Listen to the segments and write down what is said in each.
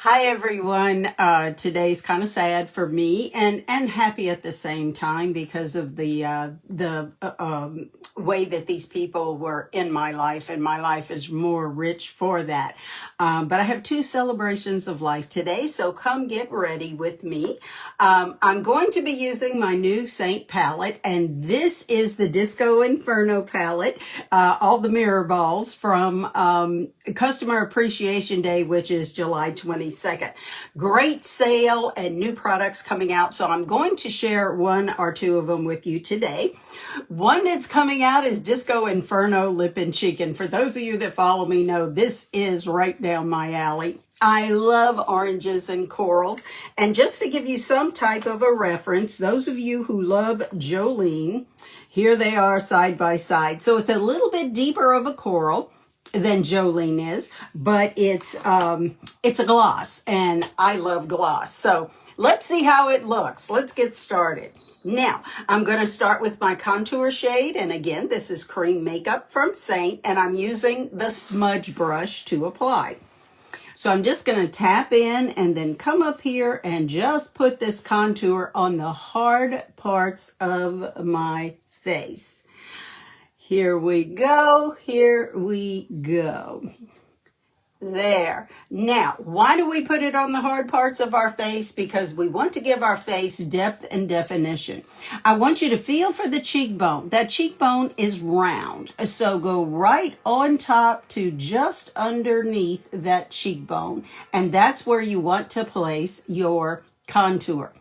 Hi everyone. Today's kind of sad for me and happy at the same time because of the way that these people were in my life, and my life is more rich for that. But I have two celebrations of life today, so come get ready with me. I'm going to be using my new Seint palette, and this is the Disco Inferno palette, all the mirror balls from Customer Appreciation Day, which is July 22nd. Great sale and new products coming out. So I'm going to share one or two of them with you today. One that's coming out is Disco Inferno Lip&Cheek. And for those of you that follow me know this is right down my alley. I love oranges and corals. And just to give you some type of a reference, those of you who love Jolene, here they are side by side. So it's a little bit deeper of a coral than Jolene is, but it's a gloss, and I love gloss. So let's see how it looks. Let's get started. Now, I'm going to start with my contour shade, and again, this is Cream Makeup from Seint, and I'm using the Smudge Brush to apply. So I'm just going to tap in and then come up here and just put this contour on the hard parts of my face. Here we go, here we go. There. Now, why do we put it on the hard parts of our face? Because we want to give our face depth and definition. I want you to feel for the cheekbone. That cheekbone is round. So go right on top to just underneath that cheekbone. And that's where you want to place your contour.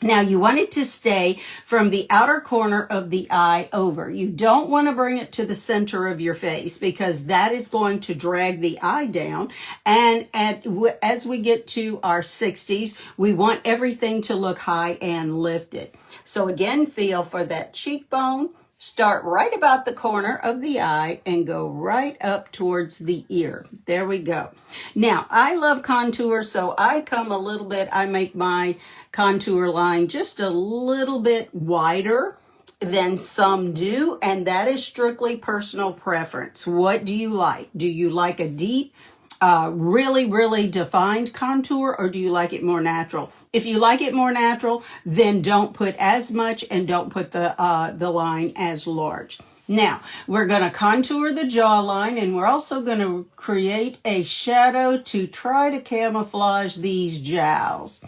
Now, you want it to stay from the outer corner of the eye over. You don't want to bring it to the center of your face because that is going to drag the eye down. And as we get to our 60s, we want everything to look high and lifted. So again, feel for that cheekbone. Start right about the corner of the eye and go right up towards the ear. There we go. Now, I love contour, so I come a little bit, I make my contour line just a little bit wider than some do, and that is strictly personal preference. What do you like? Do you like a deep, really defined contour, or do you like it more natural? If you like it more natural, then don't put as much and don't put the line as large. Now, we're going to contour the jawline, and we're also going to create a shadow to try to camouflage these jowls.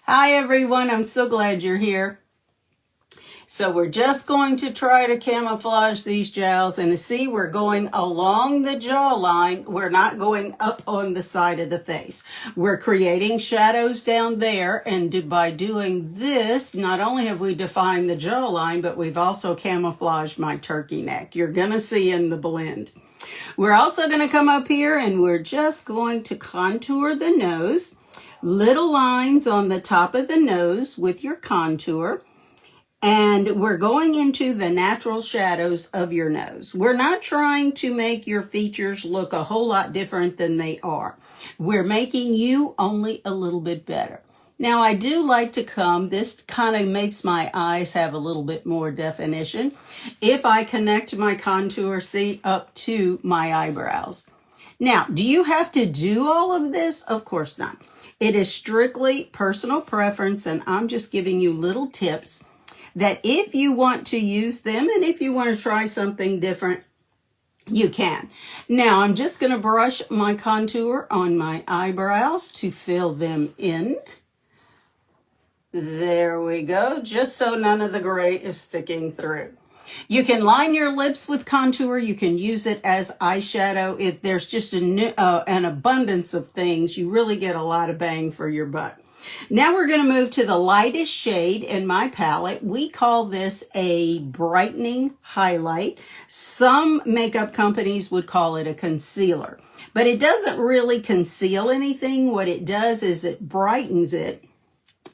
Hi everyone, I'm so glad you're here. So we're just going to try to camouflage these jowls, and see, we're going along the jawline. We're not going up on the side of the face. We're creating shadows down there, and by doing this, not only have we defined the jawline, but we've also camouflaged my turkey neck. You're going to see in the blend. We're also going to come up here, and we're just going to contour the nose. Little lines on the top of the nose with your contour. And we're going into the natural shadows of your nose. We're not trying to make your features look a whole lot different than they are. We're making you only a little bit better. Now, I do like to come, this kind of makes my eyes have a little bit more definition. If I connect my contour, see, up to my eyebrows. Now, do you have to do all of this? Of course not. It is strictly personal preference, and I'm just giving you little tips that if you want to use them and if you want to try something different, you can. Now, I'm just going to brush my contour on my eyebrows to fill them in. There we go, just so none of the gray is sticking through. You can line your lips with contour. You can use it as eyeshadow. There's just an abundance of things. You really get a lot of bang for your buck. Now we're going to move to the lightest shade in my palette. We call this a brightening highlight. Some makeup companies would call it a concealer, but it doesn't really conceal anything. What it does is it brightens it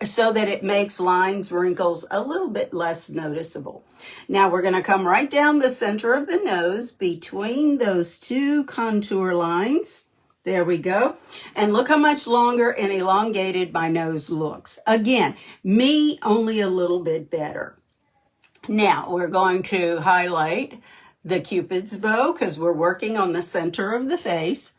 so that it makes lines, wrinkles a little bit less noticeable. Now we're going to come right down the center of the nose between those two contour lines. There we go. And look how much longer and elongated my nose looks. Again, me only a little bit better. Now we're going to highlight the Cupid's bow because we're working on the center of the face.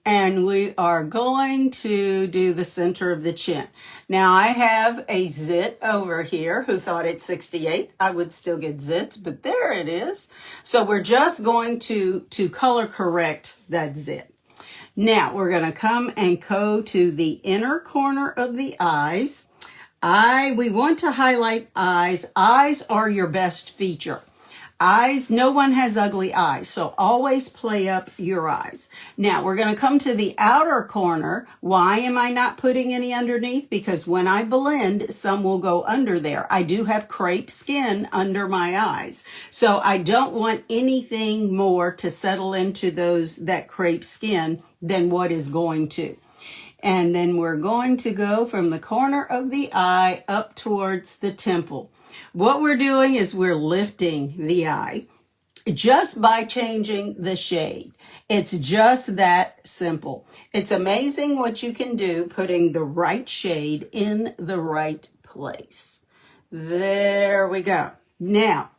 And we are going to do the center of the chin. Now I have a zit over here who thought it's 68. I would still get zits, but there it is. So we're just going to color correct that zit. Now we're going to come and go to the inner corner of the eyes. We want to highlight eyes. Eyes are your best feature. Eyes, no one has ugly eyes, so always play up your eyes. Now, we're going to come to the outer corner. Why am I not putting any underneath? Because when I blend, some will go under there. I do have crepe skin under my eyes, so I don't want anything more to settle into that crepe skin than what is going to. And then we're going to go from the corner of the eye up towards the temple. What we're doing is we're lifting the eye just by changing the shade. It's just that simple. It's amazing what you can do putting the right shade in the right place. There we go. Now,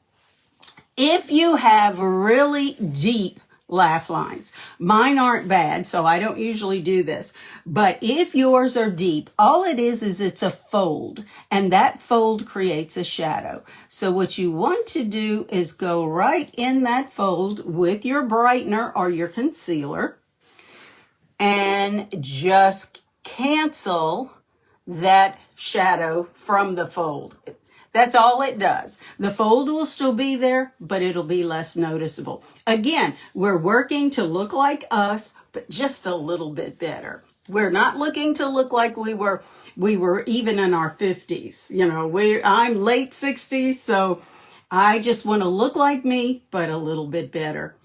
if you have really deep laugh lines, mine aren't bad, so I don't usually do this. But if yours are deep, all it is it's a fold, and that fold creates a shadow. So what you want to do is go right in that fold with your brightener or your concealer and just cancel that shadow from the fold. That's all it does. The fold will still be there, but it'll be less noticeable. Again, we're working to look like us, but just a little bit better. We're not looking to look like we were even in our 50s. You know, I'm late 60s, so I just want to look like me, but a little bit better.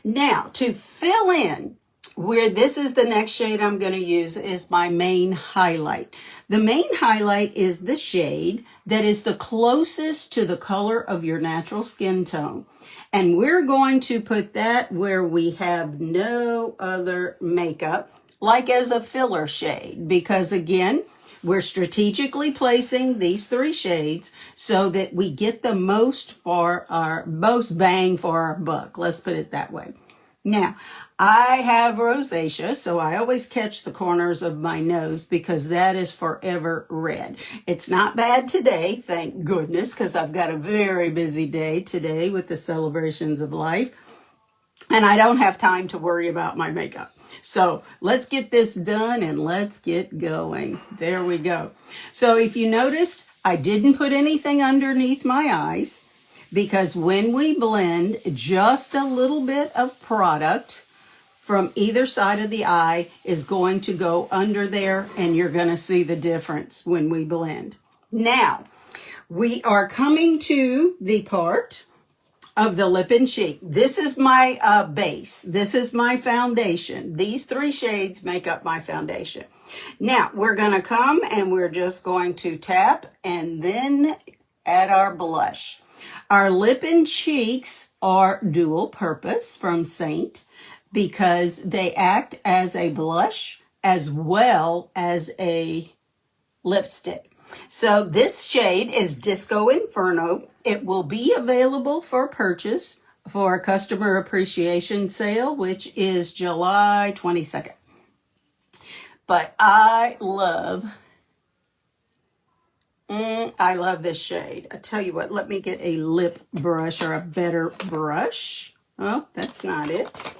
Now, to fill in where this is the next shade I'm going to use is my main highlight. The main highlight is the shade that is the closest to the color of your natural skin tone. And we're going to put that where we have no other makeup, like as a filler shade, because again, we're strategically placing these three shades so that we get the most bang for our buck. Let's put it that way. Now, I have rosacea, so I always catch the corners of my nose because that is forever red. It's not bad today, thank goodness, because I've got a very busy day today with the celebrations of life, and I don't have time to worry about my makeup. So let's get this done and let's get going. There we go. So if you noticed, I didn't put anything underneath my eyes because when we blend, just a little bit of product from either side of the eye is going to go under there, and you're going to see the difference when we blend. Now, we are coming to the part of the Lip&Cheek. This is my base. This is my foundation. These three shades make up my foundation. Now, we're going to come and we're just going to tap and then add our blush. Our Lip&Cheeks are dual purpose from Seint, because they act as a blush as well as a lipstick. So this shade is Disco Inferno. It will be available for purchase for a customer appreciation sale, which is July 22nd. But I love this shade. I tell you what, let me get a lip brush or a better brush. Oh, that's not it.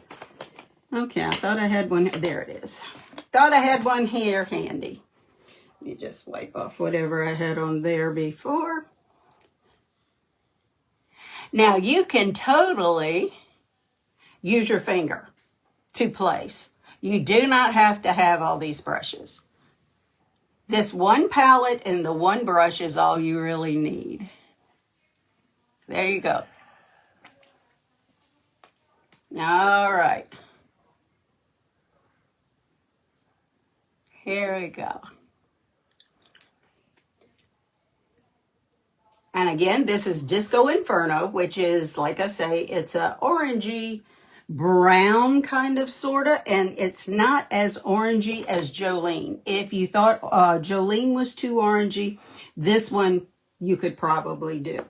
Okay, I thought I had one. There it is. Thought I had one here handy. Let me just wipe off whatever I had on there before. Now, you can totally use your finger to place. You do not have to have all these brushes. This one palette and the one brush is all you really need. There you go. All right. Here we go. And again, this is Disco Inferno, which is, like I say, it's a orangey brown kind of sorta, and it's not as orangey as Jolene. If you thought Jolene was too orangey, this one you could probably do.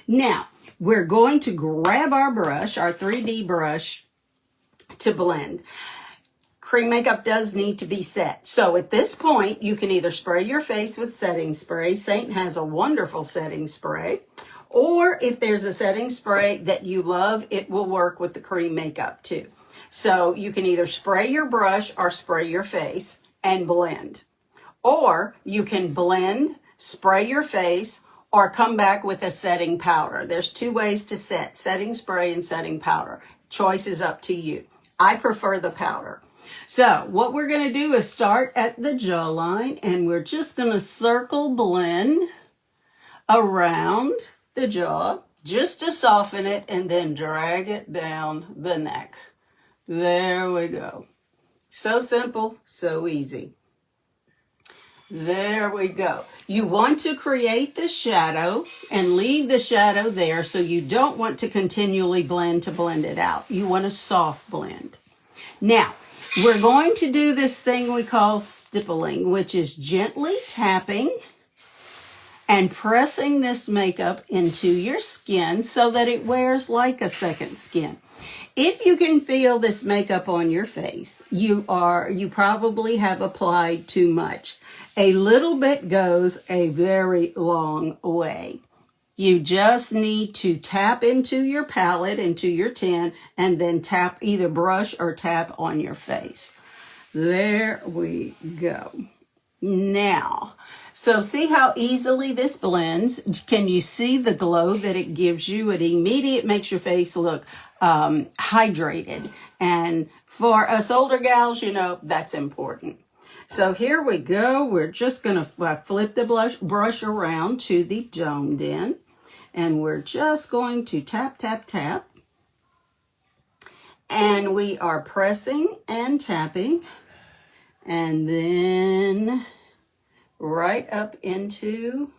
Now, we're going to grab our brush, our 3D brush, to blend. cream makeup does need to be set. So at this point, you can either spray your face with setting spray. Seint has a wonderful setting spray. Or if there's a setting spray that you love, it will work with the cream makeup too. So you can either spray your brush or spray your face and blend. Or you can blend, spray your face, or come back with a setting powder. There's two ways to set, setting spray and setting powder. Choice is up to you. I prefer the powder. So what we're going to do is start at the jawline, and we're just going to circle blend around the jaw just to soften it, and then drag it down the neck. There we go. So simple, so easy. There we go. You want to create the shadow and leave the shadow there, so you don't want to continually blend to blend it out. You want a soft blend. Now, we're going to do this thing we call stippling, which is gently tapping and pressing this makeup into your skin so that it wears like a second skin. If you can feel this makeup on your face, you probably have applied too much. A little bit goes a very long way. You just need to tap into your palette, into your tin, and then tap, either brush or tap on your face. There we go. Now, so see how easily this blends? Can you see the glow that it gives you? It immediately makes your face look hydrated. And for us older gals, you know, that's important. So here we go. We're just going to flip the brush around to the domed end. And we're just going to tap, tap, tap. And we are pressing and tapping. And then right up into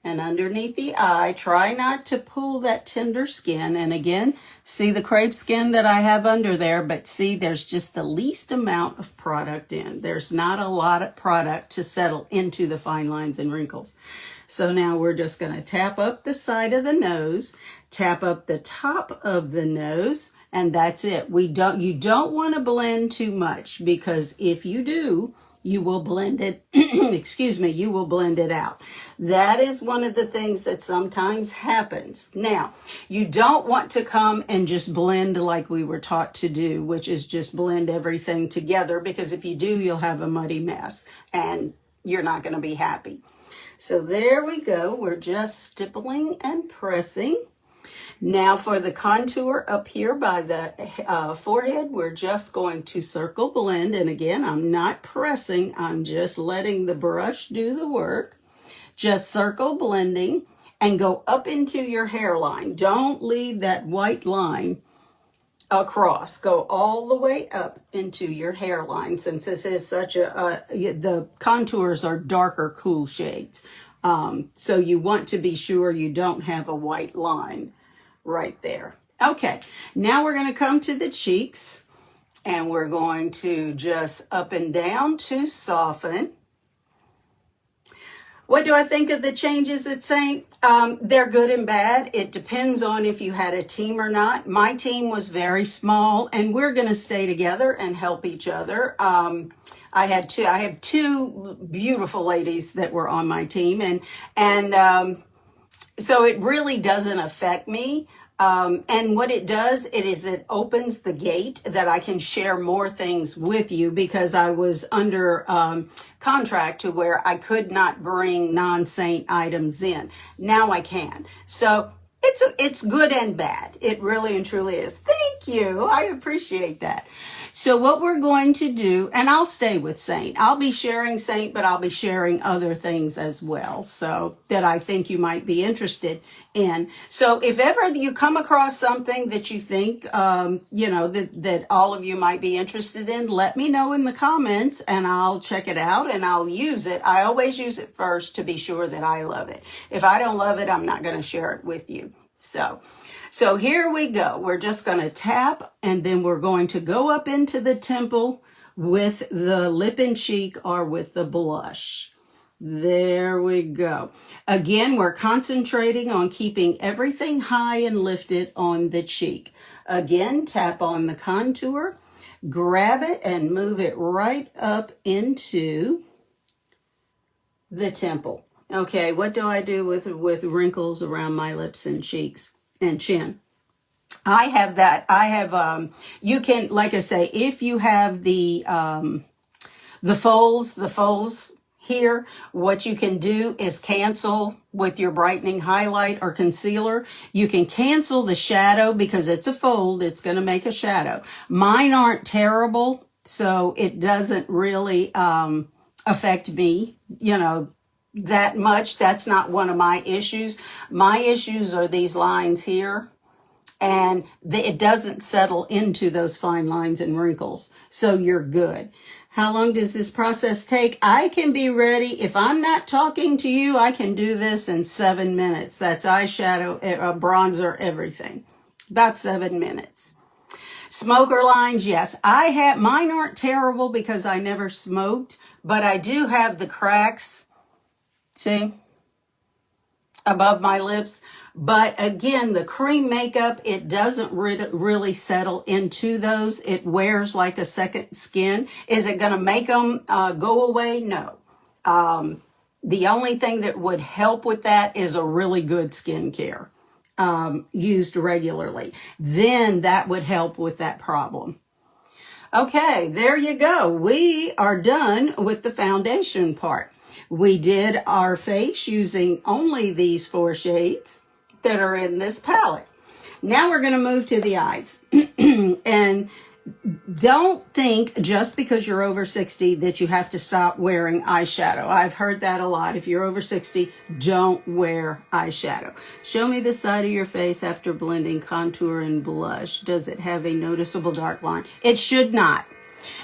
and underneath the eye. Try not to pull that tender skin. And again, see the crepe skin that I have under there, but see there's just the least amount of product in. There's not a lot of product to settle into the fine lines and wrinkles. So now we're just going to tap up the side of the nose, tap up the top of the nose, and that's it. You don't want to blend too much, because if you do, you will blend it, excuse me, you will blend it out. That is one of the things that sometimes happens. Now, you don't want to come and just blend like we were taught to do, which is just blend everything together, because if you do, you'll have a muddy mess and you're not going to be happy. So there we go. We're just stippling and pressing. Now for the contour up here by the forehead, we're just going to circle blend. And again, I'm not pressing. I'm just letting the brush do the work. Just circle blending and go up into your hairline. Don't leave that white line across. Go all the way up into your hairline, since this is such the contours are darker, cool shades. So you want to be sure you don't have a white line right there. Okay, now we're going to come to the cheeks, and we're going to just up and down to soften. What do I think of the changes at Seint? They're good and bad. It depends on if you had a team or not. My team was very small, and we're going to stay together and help each other. I have two beautiful ladies that were on my team, and so it really doesn't affect me. And what it does, it opens the gate that I can share more things with you, because I was under contract to where I could not bring non-Seint items in. Now I can. So it's good and bad. It really and truly is. Thank you. I appreciate that. So what we're going to do, and I'll stay with Seint. I'll be sharing Seint, but I'll be sharing other things as well, so that I think you might be interested in. So if ever you come across something that you think, that all of you might be interested in, let me know in the comments, and I'll check it out and I'll use it. I always use it first to be sure that I love it. If I don't love it, I'm not going to share it with you. So here we go. We're just going to tap, and then we're going to go up into the temple with the Lip&Cheek or with the blush. There we go. Again, we're concentrating on keeping everything high and lifted on the cheek. Again, tap on the contour. grab it and move it right up into the temple. Okay, what do I do with wrinkles around my lips and cheeks and chin? I have that. I have, you can, like I say, if you have the folds here, what you can do is cancel with your brightening highlight or concealer. You can cancel the shadow because it's a fold. It's going to make a shadow. Mine aren't terrible, so it doesn't really affect me, you know, that much. That's not one of my issues. My issues are these lines here. And it doesn't settle into those fine lines and wrinkles. So you're good. How long does this process take? I can be ready. If I'm not talking to you, I can do this in 7 minutes. That's eyeshadow, bronzer, everything. About 7 minutes. Smoker lines, yes. I have, mine aren't terrible because I never smoked, but I do have the cracks, see, above my lips. But again, the cream makeup, it doesn't really settle into those. It wears like a second skin. Is it going to make them go away? No. The only thing that would help with that is a really good skincare used regularly. Then that would help with that problem. Okay, there you go. We are done with the foundation part. We did our face using only these 4 shades that are in this palette. Now we're going to move to the eyes. And don't think just because you're over 60 that you have to stop wearing eyeshadow. I've heard that a lot. If you're over 60, don't wear eyeshadow. Show me the side of your face after blending contour and blush. Does it have a noticeable dark line? It should not.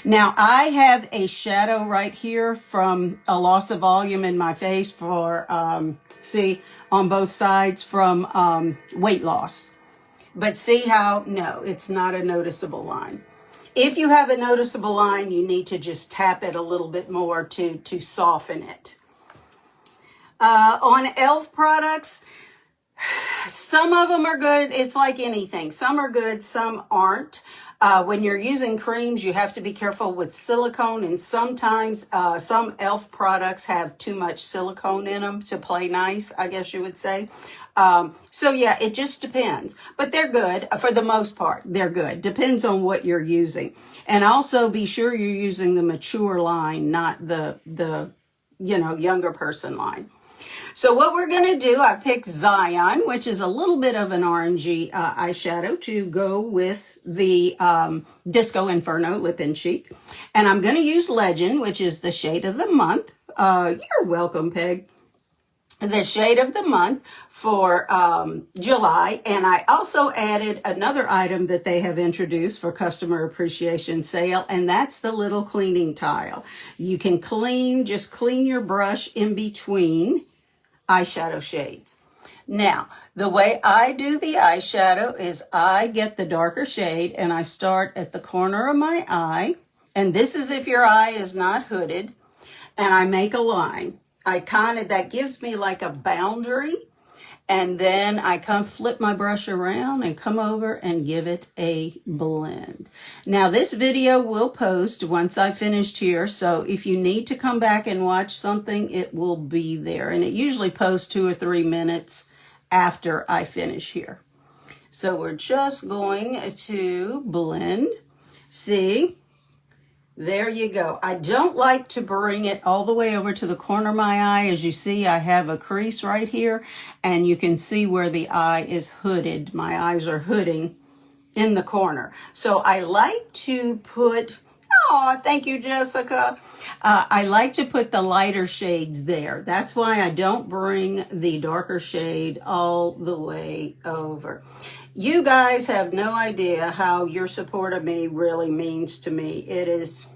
Now, I have a shadow right here from a loss of volume in my face for, see, on both sides from weight loss. But see how, no, it's not a noticeable line. If you have a noticeable line, you need to just tap it a little bit more to soften it. On e.l.f. products, some of them are good. It's like anything. Some are good, some aren't. When you're using creams, you have to be careful with silicone, and sometimes some e.l.f. products have too much silicone in them to play nice, I guess you would say. So yeah, it just depends. But they're good for the most part. They're good. Depends on what you're using. And also be sure you're using the mature line, not the younger person line. So what we're going to do, I picked Zion, which is a little bit of an orangey eyeshadow to go with the Disco Inferno Lip&Cheek. And I'm going to use Legend, which is the shade of the month. You're welcome, Peg. The shade of the month for July. And I also added another item that they have introduced for customer appreciation sale, and that's the little cleaning tile. You can just clean your brush in between eyeshadow shades. Now, the way I do the eyeshadow is I get the darker shade and I start at the corner of my eye, and this is if your eye is not hooded, and I make a line. That gives me like a boundary, and then I flip my brush around and come over and give it a blend. Now this video will post once I finished here, so if you need to come back and watch something, it will be there, and it usually posts 2 or 3 minutes after I finish here. So we're just going to blend. See? There you go. I don't like to bring it all the way over to the corner of my eye. As you see, I have a crease right here, and you can see where the eye is hooded. My eyes are hooding in the corner. So I like to put, oh, thank you, Jessica. I like to put the lighter shades there. That's why I don't bring the darker shade all the way over. You guys have no idea how your support of me really means to me. It is,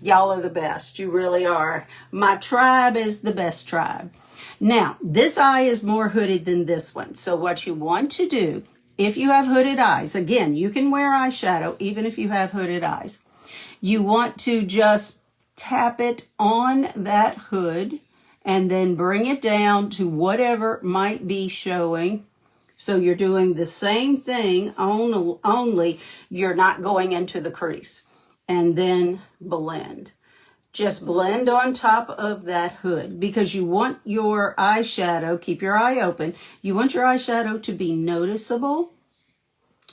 y'all are the best. You really are. My tribe is the best tribe. Now, this eye is more hooded than this one. So what you want to do, if you have hooded eyes, again, you can wear eyeshadow even if you have hooded eyes. You want to just tap it on that hood and then bring it down to whatever might be showing. So you're doing the same thing, only you're not going into the crease. and then blend. Just blend on top of that hood because you want your eyeshadow, keep your eye open, you want your eyeshadow to be noticeable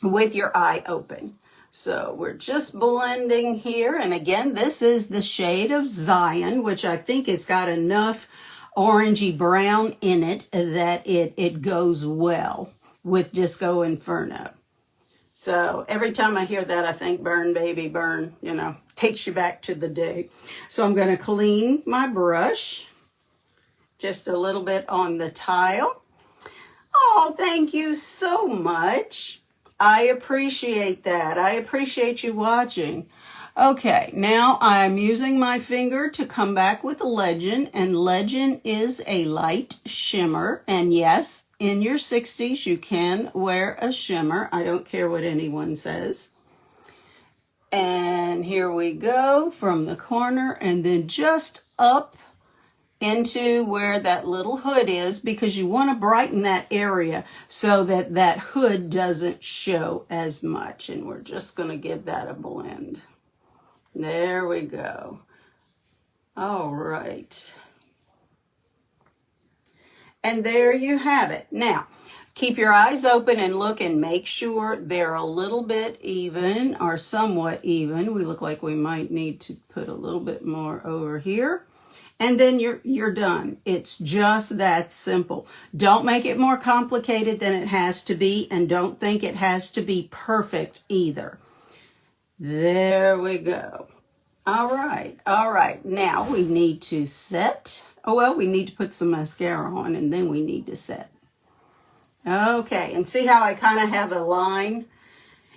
with your eye open. So we're just blending here. And again, this is the shade of Zion, which I think has got enough orangey brown in it that it goes well with Disco Inferno. So every time I hear that, I think burn, baby, burn, you know, takes you back to the day. So I'm going to clean my brush just a little bit on the tile. Oh, thank you so much. I appreciate that. I appreciate you watching. Okay, now I'm using my finger to come back with a legend, and legend is a light shimmer. And yes, in your 60s, you can wear a shimmer. I don't care what anyone says. And here we go from the corner and then just up into where that little hood is, because you want to brighten that area so that that hood doesn't show as much. And we're just going to give that a blend. There we go. All right. And there you have it. Now, keep your eyes open and look and make sure they're a little bit even or somewhat even. We look like we might need to put a little bit more over here. And then you're done. It's just that simple. Don't make it more complicated than it has to be, and don't think it has to be perfect either. There we go. All right, all right. Now we need to set. Oh, well, we need to put some mascara on, and then we need to set. Okay, and see how I kind of have a line?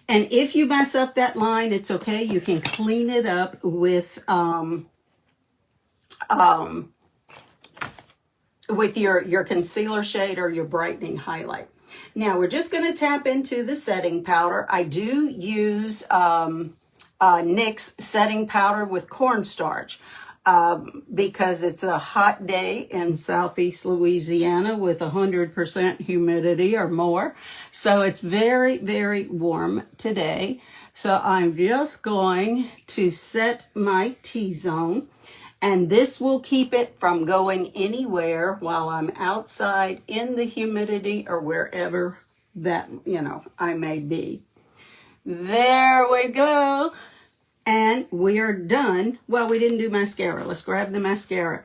And if you mess up that line, it's okay. You can clean it up with your concealer shade or your brightening highlight. Now we're just going to tap into the setting powder. I do use NYX setting powder with cornstarch because it's a hot day in Southeast Louisiana with 100% humidity or more. So it's very, very warm today. So I'm just going to set my T-zone. And this will keep it from going anywhere while I'm outside in the humidity or wherever that, you know, I may be. There we go. And we are done. Well, we didn't do mascara. Let's grab the mascara.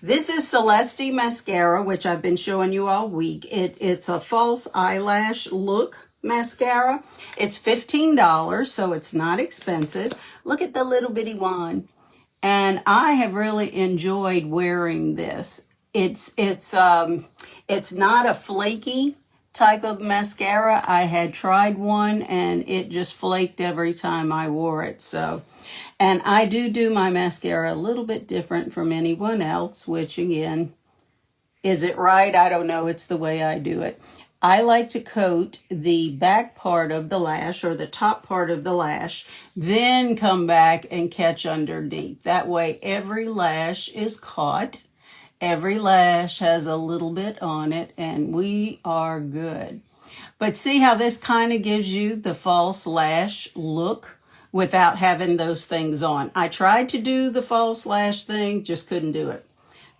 This is Celeste mascara, which I've been showing you all week. It's a false eyelash look mascara. It's $15, so it's not expensive. Look at the little bitty wand. And I have really enjoyed wearing this. It's not a flaky type of mascara. I had tried one and it just flaked every time I wore it. So, and I do my mascara a little bit different from anyone else, which again, is it right? I don't know. It's the way I do it. I like to coat the back part of the lash or the top part of the lash, then come back and catch underneath. That way every lash is caught. Every lash has a little bit on it, and we are good. But see how this kind of gives you the false lash look without having those things on. I tried to do the false lash thing, just couldn't do it.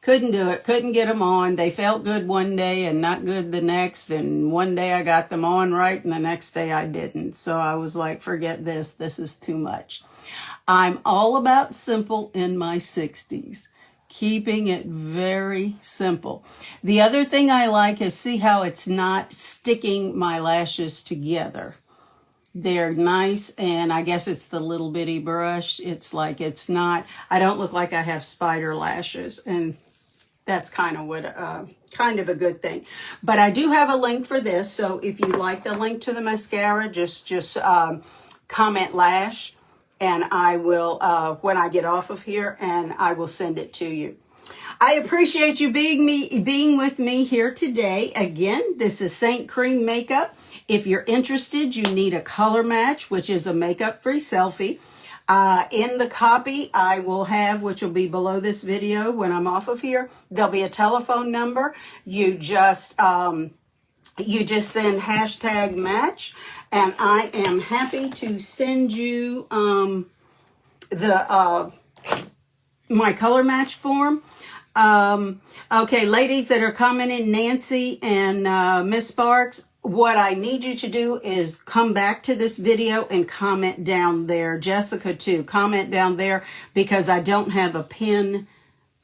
Couldn't do it. Couldn't get them on. They felt good one day and not good the next. And one day I got them on right and the next day I didn't. So I was like, forget this. This is too much. I'm all about simple in my 60s. Keeping it very simple. The other thing I like is see how it's not sticking my lashes together. They're nice, and I guess it's the little bitty brush. It's like it's not, I don't look like I have spider lashes, and that's kind of what, kind of a good thing. But I do have a link for this, so if you like the link to the mascara, just comment lash, and I will, when I get off of here, and I will send it to you. I appreciate you being with me here today. Again, this is Seint Cream Makeup. If you're interested, you need a Colormatch, which is a makeup-free selfie. In the copy I will have, which will be below this video when I'm off of here, there'll be a telephone number. You just send hashtag match, and I am happy to send you my Colormatch form. Okay, ladies that are commenting, Nancy and Miss Sparks, what I need you to do is come back to this video and comment down there. Jessica too, comment down there, because I don't have a pen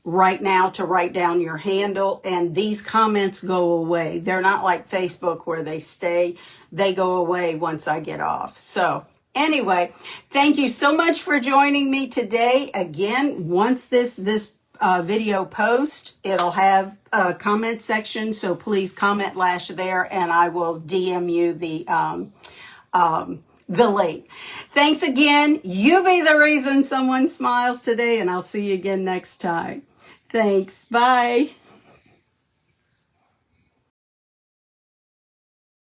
right now to write down your handle, and these comments go away. They're not like Facebook where they stay. They go away once I get off. So anyway, thank you so much for joining me today. Again, once this video post, it'll have a comment section, so please comment Lash there, and I will DM you the link. Thanks again. You be the reason someone smiles today, and I'll see you again next time. Thanks. Bye.